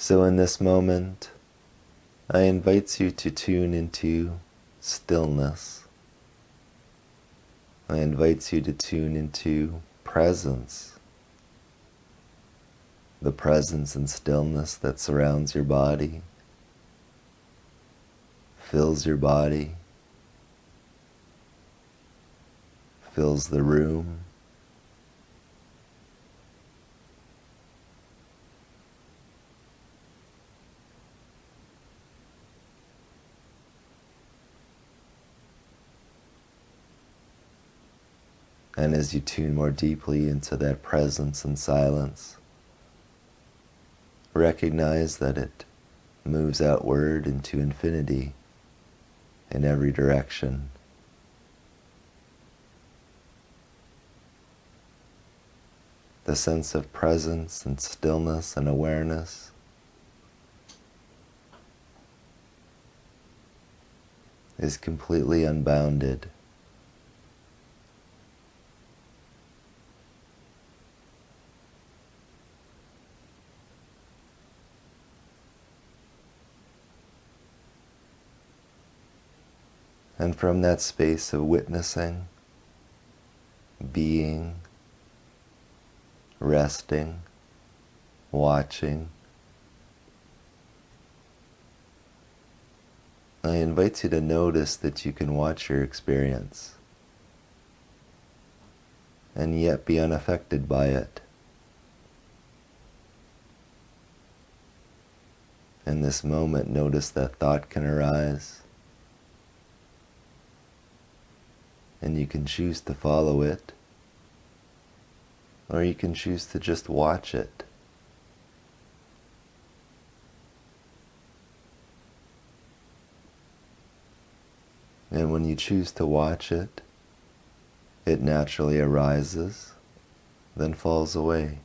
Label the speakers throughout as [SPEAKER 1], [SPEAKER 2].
[SPEAKER 1] So in this moment, I invite you to tune into stillness. I invite you to tune into presence, the presence and stillness that surrounds your body, fills your body, fills the room. And as you tune more deeply into that presence and silence, recognize that it moves outward into infinity in every direction. The sense of presence and stillness and awareness is completely unbounded. And from that space of witnessing, being, resting, watching, I invite you to notice that you can watch your experience and yet be unaffected by it. In this moment, notice that thought can arise, and you can choose to follow it, or you can choose to just watch it. And when you choose to watch it, it naturally arises, then falls away.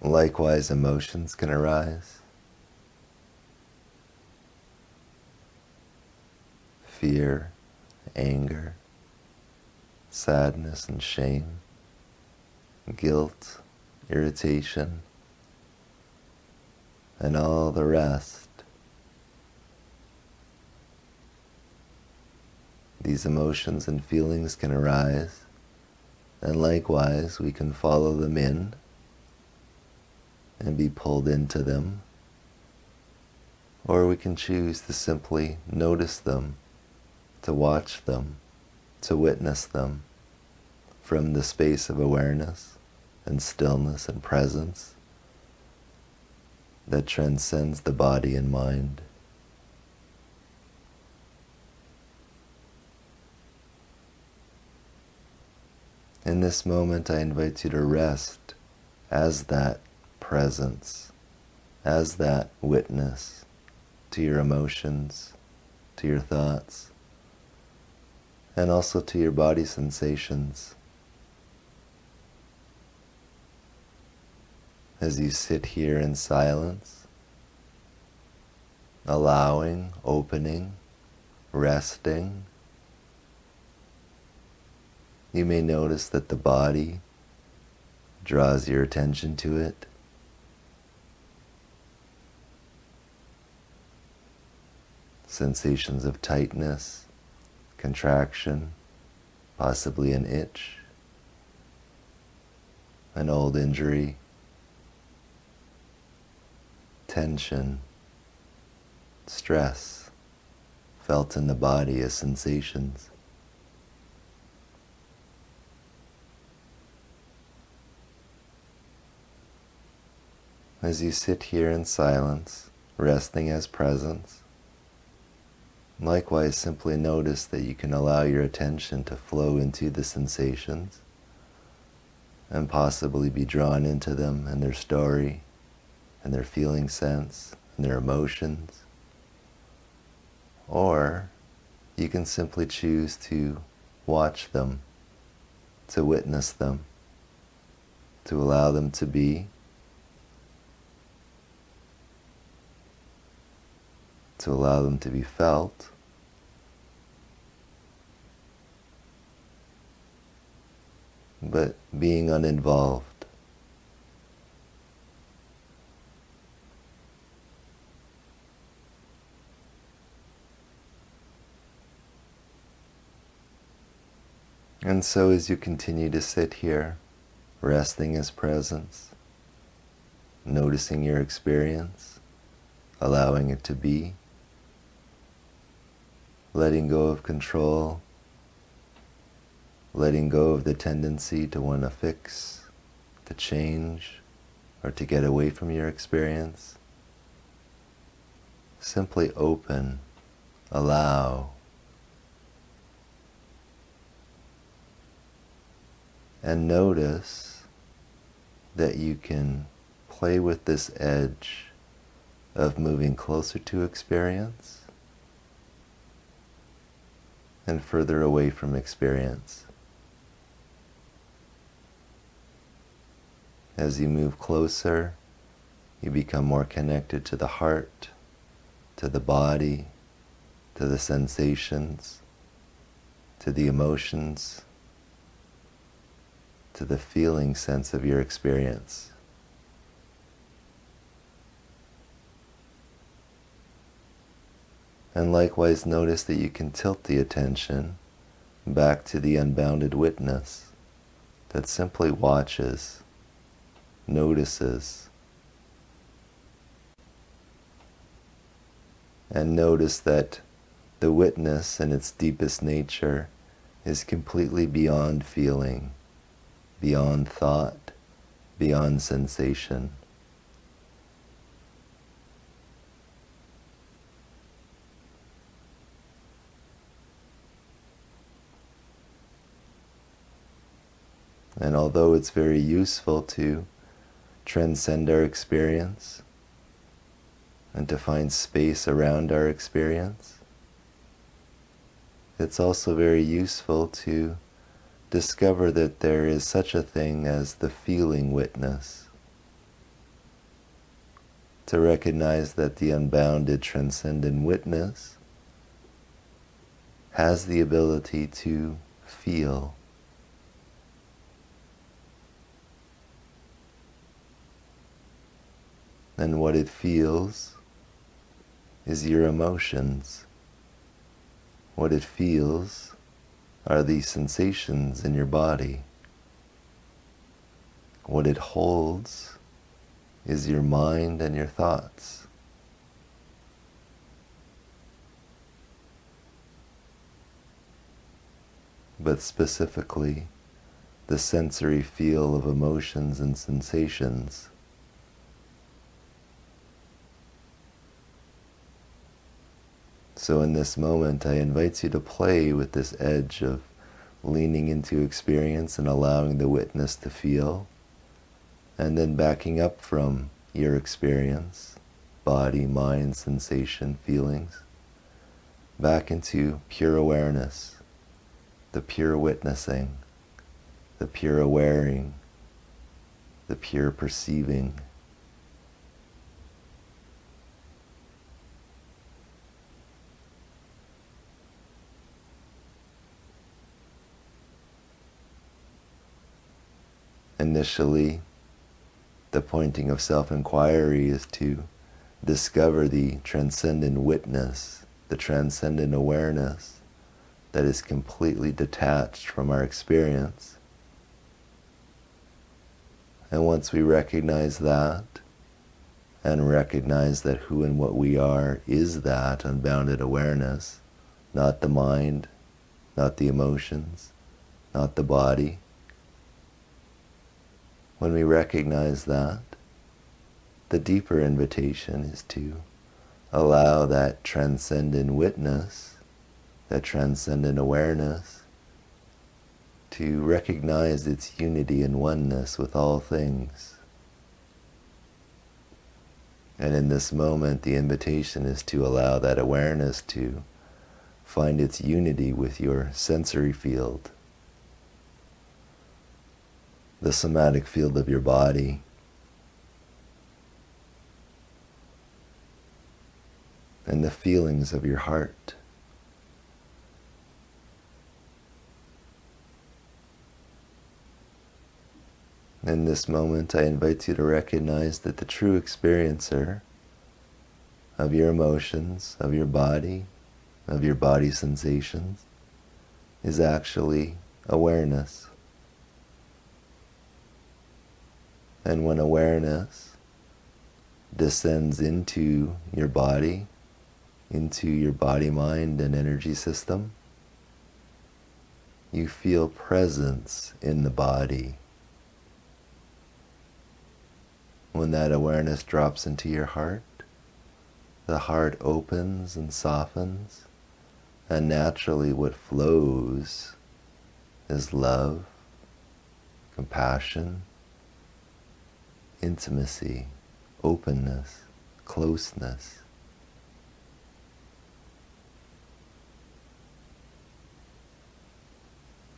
[SPEAKER 1] Likewise, emotions can arise. Fear, anger, sadness and shame, guilt, irritation, and all the rest. These emotions and feelings can arise, and likewise we can follow them in and be pulled into them, or we can choose to simply notice them, to watch them, to witness them from the space of awareness and stillness and presence that transcends the body and mind. In this moment, I invite you to rest as that presence, as that witness to your emotions, to your thoughts, and also to your body sensations. As you sit here in silence, allowing, opening, resting, you may notice that the body draws your attention to it. Sensations of tightness, contraction, possibly an itch, an old injury, tension, stress felt in the body as sensations. As you sit here in silence, resting as presence, likewise simply notice that you can allow your attention to flow into the sensations and possibly be drawn into them and their story and their feeling sense and their emotions. Or you can simply choose to watch them, to witness them, to allow them to be, to allow them to be felt, but being uninvolved. And so as you continue to sit here, resting His presence, noticing your experience, allowing it to be, letting go of control, letting go of the tendency to want to fix, to change, or to get away from your experience. Simply open, allow, and notice that you can play with this edge of moving closer to experience and further away from experience. As you move closer, you become more connected to the heart, to the body, to the sensations, to the emotions, to the feeling sense of your experience. And likewise notice that you can tilt the attention back to the unbounded witness that simply watches, notices, and notice that the witness in its deepest nature is completely beyond feeling, beyond thought, beyond sensation. And although it's very useful to transcend our experience and to find space around our experience, it's also very useful to discover that there is such a thing as the feeling witness, to recognize that the unbounded transcendent witness has the ability to feel. And what it feels is your emotions. What it feels are the sensations in your body. What it holds is your mind and your thoughts. But specifically, the sensory feel of emotions and sensations. So in this moment, I invite you to play with this edge of leaning into experience and allowing the witness to feel, and then backing up from your experience, body, mind, sensation, feelings, back into pure awareness, the pure witnessing, the pure awareing, the pure perceiving. Initially, the pointing of self-inquiry is to discover the transcendent witness, the transcendent awareness that is completely detached from our experience. And once we recognize that, and recognize that who and what we are is that unbounded awareness, not the mind, not the emotions, not the body. When we recognize that, the deeper invitation is to allow that transcendent witness, that transcendent awareness, to recognize its unity and oneness with all things. And in this moment, the invitation is to allow that awareness to find its unity with your sensory field, the somatic field of your body, and the feelings of your heart. In this moment, I invite you to recognize that the true experiencer of your emotions, of your body sensations, is actually awareness. And when awareness descends into your body, mind, and energy system, you feel presence in the body. When that awareness drops into your heart, the heart opens and softens, and naturally what flows is love, compassion, intimacy, openness, closeness.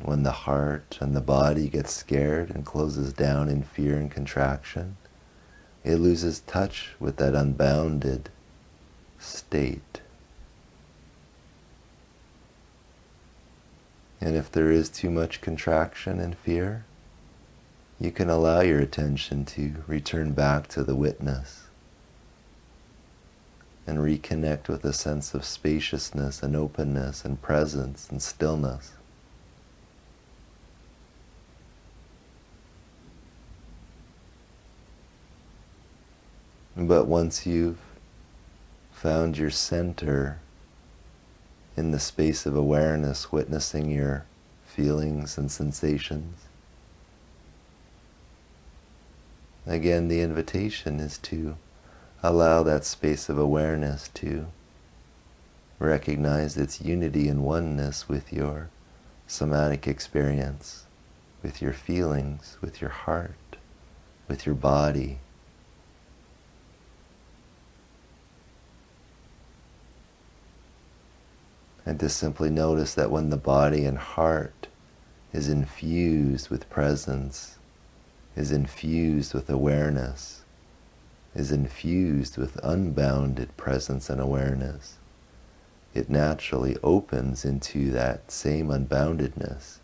[SPEAKER 1] When the heart and the body gets scared and closes down in fear and contraction, it loses touch with that unbounded state. And if there is too much contraction and fear, you can allow your attention to return back to the witness and reconnect with a sense of spaciousness and openness and presence and stillness. But once you've found your center in the space of awareness, witnessing your feelings and sensations, again, the invitation is to allow that space of awareness to recognize its unity and oneness with your somatic experience, with your feelings, with your heart, with your body. And to simply notice that when the body and heart is infused with presence, is infused with awareness, is infused with unbounded presence and awareness, it naturally opens into that same unboundedness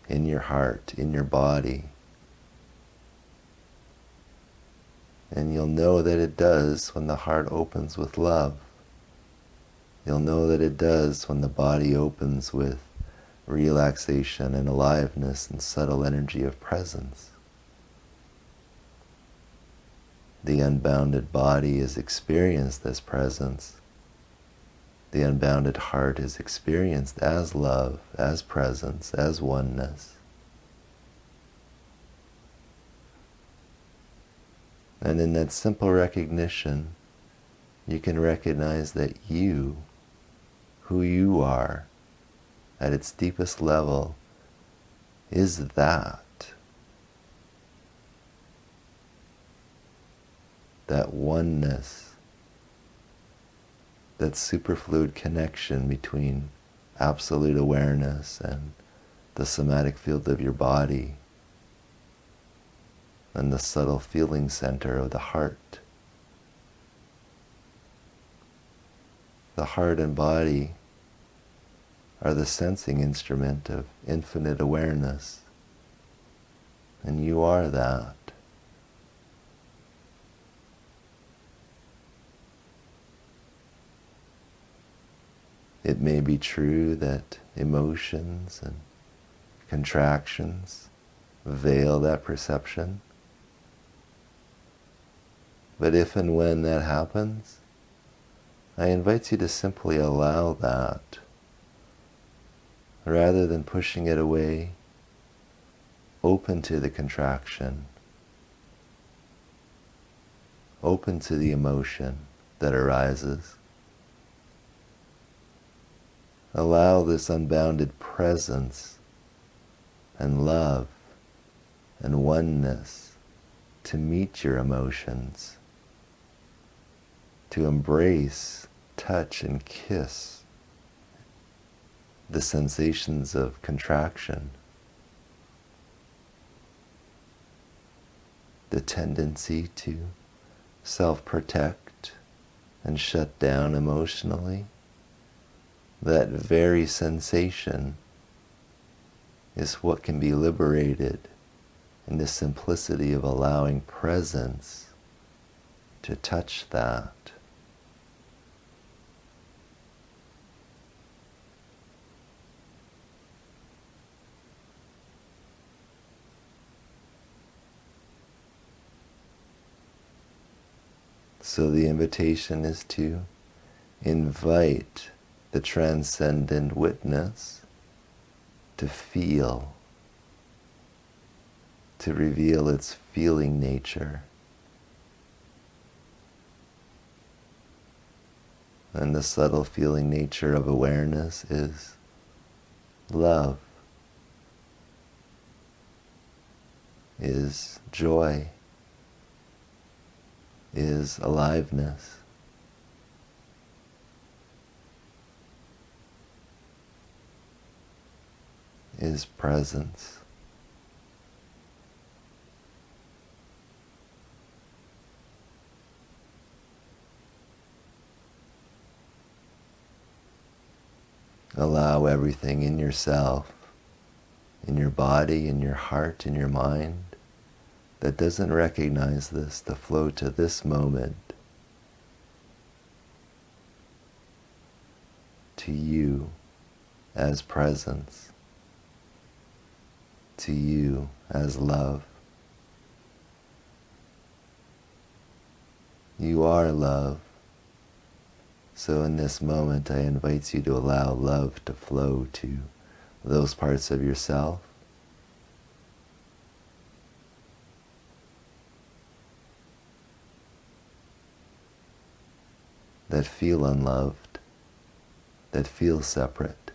[SPEAKER 1] in your heart, in your body. And you'll know that it does when the heart opens with love. You'll know that it does when the body opens with relaxation and aliveness and subtle energy of presence. The unbounded body is experienced as presence. The unbounded heart is experienced as love, as presence, as oneness. And in that simple recognition, you can recognize that you, who you are, at its deepest level, is that oneness, that superfluid connection between absolute awareness and the somatic field of your body and the subtle feeling center of the heart. The heart and body are the sensing instrument of infinite awareness, and you are that. It may be true that emotions and contractions veil that perception, but if and when that happens, I invite you to simply allow that. Rather than pushing it away, open to the contraction, open to the emotion that arises. Allow this unbounded presence and love and oneness to meet your emotions, to embrace, touch, and kiss the sensations of contraction, the tendency to self-protect and shut down emotionally. That very sensation is what can be liberated in the simplicity of allowing presence to touch that. So the invitation is to invite the transcendent witness to feel, to reveal its feeling nature. And the subtle feeling nature of awareness is love, is joy, is aliveness. Is presence. Allow everything in yourself, in your body, in your heart, in your mind, that doesn't recognize this to flow to this moment, to you as presence, to you as love. You are love. So in this moment, I invite you to allow love to flow to those parts of yourself that feel unloved, that feel separate.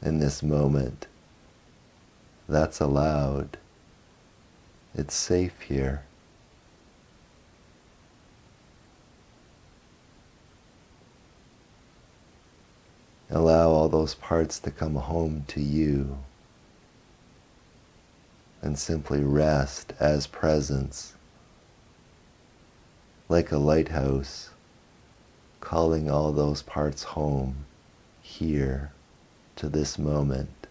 [SPEAKER 1] In this moment, that's allowed. It's safe here. Allow all those parts to come home to you and simply rest as presence, like a lighthouse, calling all those parts home here to this moment.